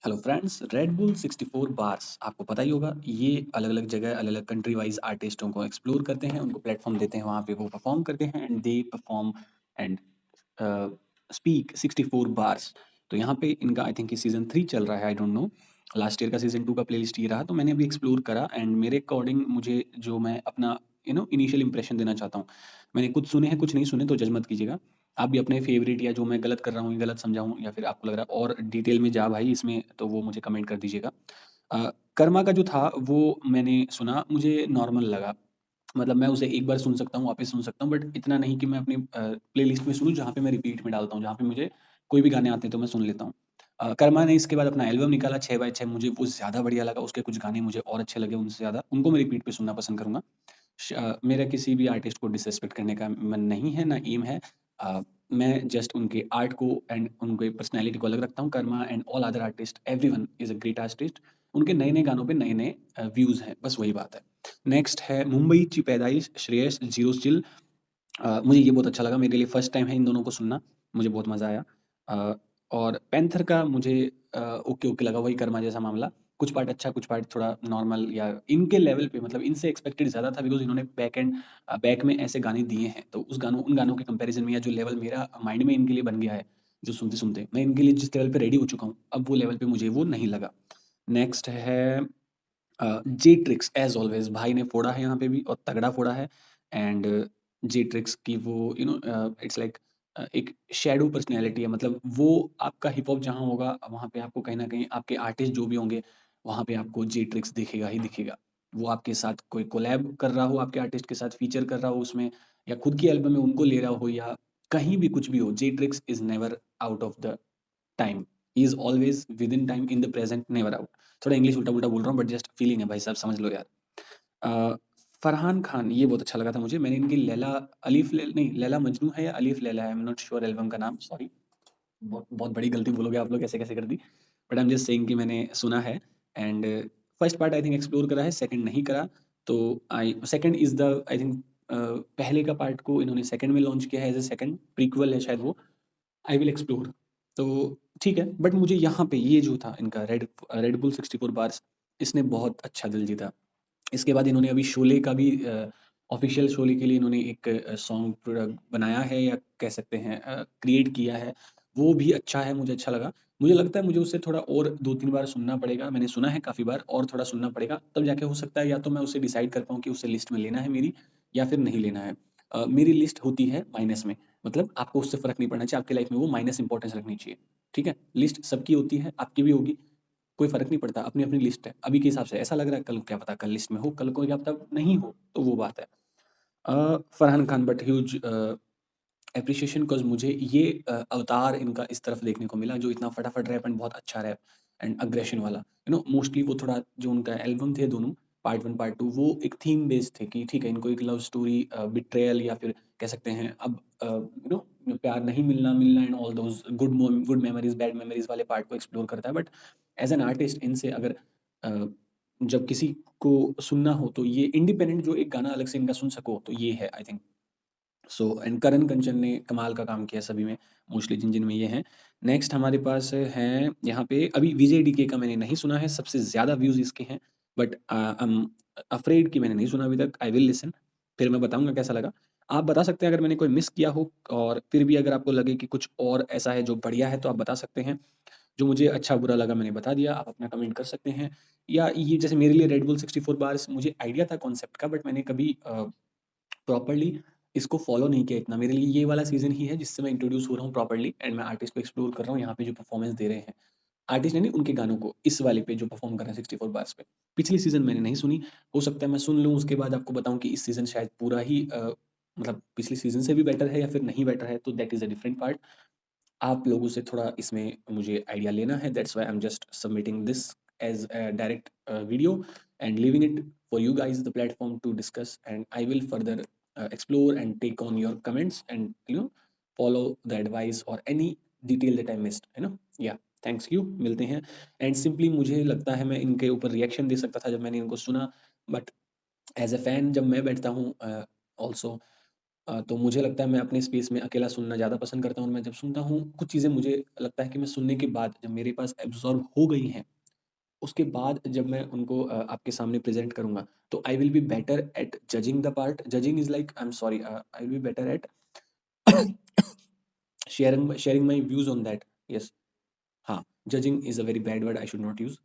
Hello friends, red bull 64 bars आपको पता ही होगा। ये अलग-अलग जगह, अलग-अलग कंट्री वाइज़ आर्टिस्टों को एक्सप्लोर करते हैं, उनको प्लेटफ़ॉर्म देते हैं, वहाँ पे वो परफ़ॉर्म करते हैं and they perform and a, speak 64 bars. तो यहाँ पे इनका आई थिंक ये सीज़न 3 चल रहा है, I don't know. Last year का सीज़न 2 का प्लेलिस्ट ये रहा, तो मैंने अभी एक्सप्लोर करा एंड मेरे अकॉर्डिंग मुझे जो मैं अपना इनिशियल इंप्रेशन देना चाहता हूँ। मैंने कुछ सुने हैं, कुछ नहीं सुने तो जज मत कीजिएगा। आप भी अपने फ़ेवरेट या जो मैं गलत कर रहा हूँ, गलत समझा हूँ या फिर आपको लग रहा है और डिटेल में जा भाई इसमें, तो वो मुझे कमेंट कर दीजिएगा। कर्मा का जो था वो मैंने सुना, मुझे नॉर्मल लगा। मतलब मैं उसे एक बार सुन सकता हूँ, वापस सुन सकता हूँ, बट इतना नहीं कि मैं अपनी प्लेलिस्ट में सुनूँ जहाँ पे मैं रिपीट में डालता हूँ, जहाँ पे मुझे कोई भी गाने आते हैं तो मैं सुन लेता हूँ। कर्मा ने इसके बाद अपना एल्बम निकाला 6 बाय 6, मुझे वो ज़्यादा बढ़िया लगा, उसके कुछ गाने मुझे और अच्छे लगे उनसे ज़्यादा, उनको मैं रिपीट पे सुनना पसंद करूँगा। मेरा किसी भी आर्टिस्ट को डिसरिस्पेक्ट करने का मन नहीं है, ना एम है। अ, मैं जस्ट उनके आर्ट को एंड उनके पर्सनैलिटी को अलग रखता हूँ। Karma and all other artist, everyone is a great artist. उनके नए-नए गानों पे नए-नए व्यूज़ हैं, बस वही बात है। नेक्स्ट है मुंबई की पैदाइश श्रेयस जीरो चिल। मुझे ये बहुत अच्छा लगा, मेरे लिए फर्स्ट टाइम है इन दोनों को सुनना, मुझे बहुत मज़ा आया। अ, और पैंथर का मुझे ओके-ओके लगा, वही कर्मा जैसा मामला। कुछ पार्ट अच्छा, कुछ पार्ट थोड़ा नॉर्मल या इनके लेवल पे, मतलब इनसे एक्सपेक्टेड ज़्यादा था बिकॉज़ इन्होंने बैक में ऐसे गाने दिए हैं, तो उन गानों के कंपैरिज़न में या जो लेवल मेरा माइंड में इनके लिए बन गया है, जो सुनते-सुनते, मैं इनके लिए जिस लेवल पे रेडी हो चुका हूँ, अब वो लेवल पे मुझे वो नहीं लगा। नेक्स्ट है जेट्रिक्स एज़ ऑलवेज़, भाई ने फोड़ा है यहाँ पे भी और तगड़ा फोड़ा है एंड जेट्रिक्स की वो इट्स लाइक एक शैडो पर्सनैलिटी है, मतलब वो आपका हिप हॉप जहाँ होगा, वहाँ पे आपको कहीं न कहीं आपके आर्टिस्ट जो भी होंगे, वहाँ पे आपको जेट्रिक्स दिखेगा ही दिखेगा। वो आपके साथ कोई कोलैब कर रहा हो, आपके आर्टिस्ट के साथ फीचर कर रहा हो उसमें, या खुद की एल्बम में उनको ले रहा हो, या कहीं भी कुछ भी हो, जेट्रिक्स is never out of the time. He is always within time, in the present, never out. थोड़ा इंग्लिश उल्टा-पुल्टा बोल रहा हूँ, बट जस्ट फीलिंग है भाई साहब, समझ लो यार। अ, फरहान खान, ये बहुत अच्छा लगा था मुझे। मैंने इनकी लैला मजनू है या अलीफ लैला है, I am not sure album का नाम, सॉरी। बहुत बहुत बड़ी गलती बोलोगे आप लोग, ऐसे-कैसे कर दी। But I am just saying कि मैंने सुना है and first part I think explore करा है, सेकंड नहीं करा। तो I second is the I think पहले का पार्ट को इन्होंने सेकंड में लॉन्च किया है एज़ अ सेकंड प्रीक्वल है शायद वो। I will explore. तो ठीक है, बट मुझे यहाँ पे ये जो था इनका रेड बुल 64 बार्स, इसने बहुत अच्छा दिल जीता। इसके बाद इन्होंने अभी शोले का भी ऑफ़िशियल शोले के लिए इन्होंने एक सॉन्ग बनाया है, या कह सकते हैं क्रिएट किया है। वो भी अच्छा है, मुझे अच्छा लगा। मुझे लगता है मुझे उसे थोड़ा और 2-3 बार सुनना पड़ेगा। मैंने सुना है काफ़ी बार, और थोड़ा सुनना पड़ेगा, तब जाके हो सकता है या तो मैं उसे डिसाइड कर पाऊँ कि उसे लिस्ट में लेना है मेरी, या फिर नहीं लेना है। मेरी लिस्ट होती है माइनस में, मतलब आपको उससे फ़र्क नहीं पड़ना चाहिए, आपकी लाइफ़ में वो माइनस इम्पोर्टेंस रखनी चाहिए। ठीक है? लिस्ट सबकी होती है, आपकी भी होगी। कोई फ़र्क नहीं पड़ता, अपनी-अपनी लिस्ट है। अभी के हिसाब से ऐसा लग रहा है, कल क्या पता कल लिस्ट में हो, कल को क्या पता नहीं हो, तो वो बात है। Farhan Khan, but huge appreciation, because मुझे ये अवतार इनका इस तरफ देखने को मिला, जो इतना फटाफट रैप एंड बहुत अच्छा रैप एंड अग्रेशन वाला। मोस्टली वो थोड़ा जो उनका एल्बम थे दोनों, पार्ट 1 पार्ट 2, वो एक थीम बेस्ड थे कि ठीक है, इनको एक लव स्टोरी, बिट्रेयल, या फिर कह सकते हैं अब प्यार नहीं मिलना मिलना and all those good memories, bad memories वाले पार्ट को एक्सप्लोर करता है। बट एज़ एन आर्टिस्ट इनसे अगर अ, जब किसी को सुनना हो, तो ये इंडिपेंडेंट जो एक गाना अलग से इनका सुन सको, तो ये है आई थिंक। सो एंड करण कंचन ने कमाल का काम किया सभी में, मोस्टली जिन-जिन में ये हैं। नेक्स्ट हमारे पास हैं यहाँ पे, अभी विजय डीके का मैंने नहीं सुना है, सबसे ज़्यादा व्यूज़ इसके हैं, बट आई एम अफ्रेड कि मैंने नहीं सुना अभी तक, आई विल लिसन, फिर मैं बताऊँगा कैसा लगा। आप बता सकते हैं अगर मैंने कोई मिस किया हो, और फिर भी अगर आपको लगे कि कुछ और ऐसा है जो बढ़िया है, तो आप बता सकते हैं। जो मुझे अच्छा-बुरा लगा मैंने बता दिया, आप अपना कमेंट कर सकते हैं। या ये जैसे मेरे लिए रेड बुल 64 बार्स, मुझे आइडिया था कॉन्सेप्ट का, बट मैंने कभी प्रॉपर्ली इसको फ़ॉलो नहीं किया इतना। मेरे लिए ये वाला सीज़न ही है जिससे मैं इंट्रोड्यूस हो रहा हूँ प्रॉपर्ली एंड मैं आर्टिस्ट को एक्सप्लोर कर रहा हूँ यहाँ पे जो परफ़ॉर्मेंस दे रहे हैं। आर्टिस्ट ने नहीं, उनके गानों को, इस वाले पे जो परफ़ॉर्म कर रहे हैं 64 बार्स पे। पिछली सीज़न मैंने नहीं सुनी, हो सकता है मैं सुन लूँ, उसके बाद आपको बताऊँ कि इस सीज़न शायद पूरा ही मतलब पिछली सीज़न से भी बेटर है या फिर नहीं बेटर है, तो that is a different part. आप लोगों से थोड़ा इसमें मुझे आइडिया लेना है, that's why I am just submitting this as a direct video and leaving it for you guys the platform to discuss, and I will further explore and take on your comments and follow the advice or any detail that I missed, yeah, thanks you, मिलते हैं। And simply मुझे लगता है मैं इनके ऊपर reaction दे सकता था जब मैंने इनको सुना, बट एज अ फैन जब मैं बैठता हूँ ऑल्सो, तो मुझे लगता है मैं अपने स्पेस में अकेला सुनना ज़्यादा पसंद करता हूँ और मैं जब सुनता हूँ, कुछ चीज़ें मुझे लगता है कि मैं सुनने के बाद जब मेरे पास एब्ज़ॉर्ब हो गई हैं, उसके बाद जब मैं उनको आपके सामने प्रेज़ेंट करूँगा, तो I will be better at judging the part. Judging is like I am sorry I will be better at sharing my views on that. Yes. हाँ, judging is a very bad word, I should not use.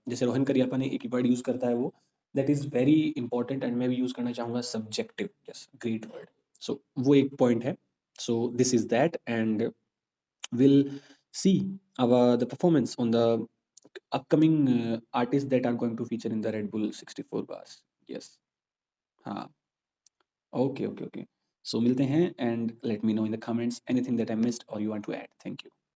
जैसे रोहन करियप्पा ने एक word use करता है वो, that is very important and मैं भी use करना चाहूँगा subjective. Yes, great word. So वो एक पॉइंट है। So this is that and we'll see the performance on the upcoming artists that are going to feature in the Red Bull 64 bars. Yes. हाँ. Okay, okay, okay. So मिलते हैं and let me know in the comments anything that I missed or you want to add. Thank you.